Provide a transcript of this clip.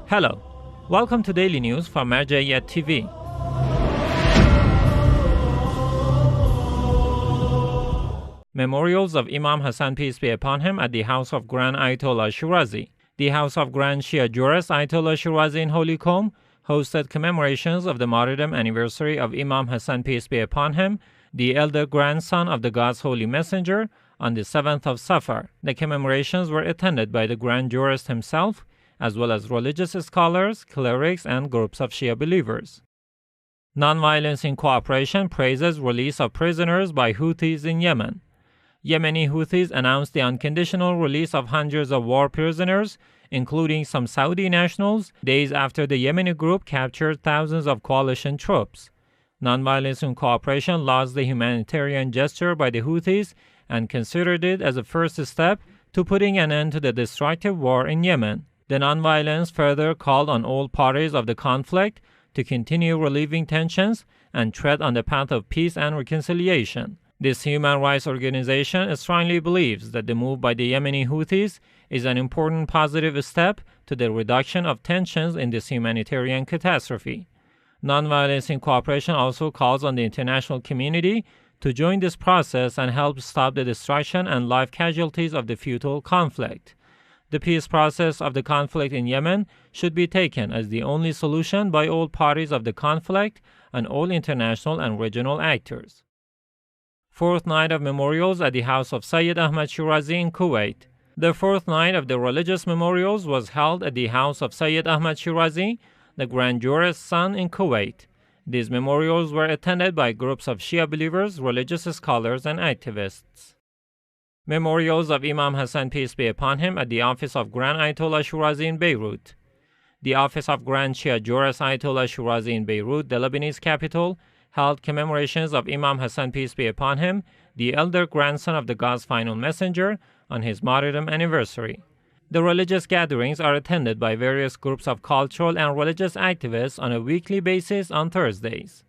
Hello, welcome to Daily News from Marja'iyat TV. Memorials of Imam Hasan, peace be upon him, at the house of Grand Ayatollah Shirazi. The house of Grand Shia jurist Ayatollah Shirazi in Holy Comb hosted commemorations of the martyrdom anniversary of Imam Hasan, peace be upon him, the elder grandson of the God's holy messenger, on the 7th of SAFAR. The commemorations were attended by the Grand Jurist himself, as well as religious scholars, clerics, and groups of Shia believers. Nonviolence Incorporation praises release of prisoners by Houthis in Yemen. Yemeni Houthis announced the unconditional release of hundreds of war prisoners, including some Saudi nationals, days after the Yemeni group captured thousands of coalition troops. Nonviolence Incorporation lauded the humanitarian gesture by the Houthis and considered it as a first step to putting an end to the destructive war in Yemen. The nonviolence further called on all parties of the conflict to continue relieving tensions and tread on the path of peace and reconciliation. This human rights organization strongly believes that the move by the Yemeni Houthis is an important positive step to the reduction of tensions in this humanitarian catastrophe. Nonviolence Incorporation also calls on the international community to join this process and help stop the destruction and life casualties of the futile conflict. The peace process of the conflict in Yemen should be taken as the only solution by all parties of the conflict and all international and regional actors. Fourth night of memorials at the house of Sayyid Ahmed Shirazi in Kuwait. The fourth night of the religious memorials was held at the house of Sayyid Ahmed Shirazi, the Grand Jurist's son, in Kuwait. These memorials were attended by groups of Shia believers, religious scholars, and activists. Memorials of Imam Hasan, peace be upon him, at the office of Grand Ayatollah Shirazi in Beirut. The office of Grand Shia jurist Ayatollah Shirazi in Beirut, the Lebanese capital, held commemorations of Imam Hasan, peace be upon him, the elder grandson of the God's final messenger, on his martyrdom anniversary. The religious gatherings are attended by various groups of cultural and religious activists on a weekly basis on Thursdays.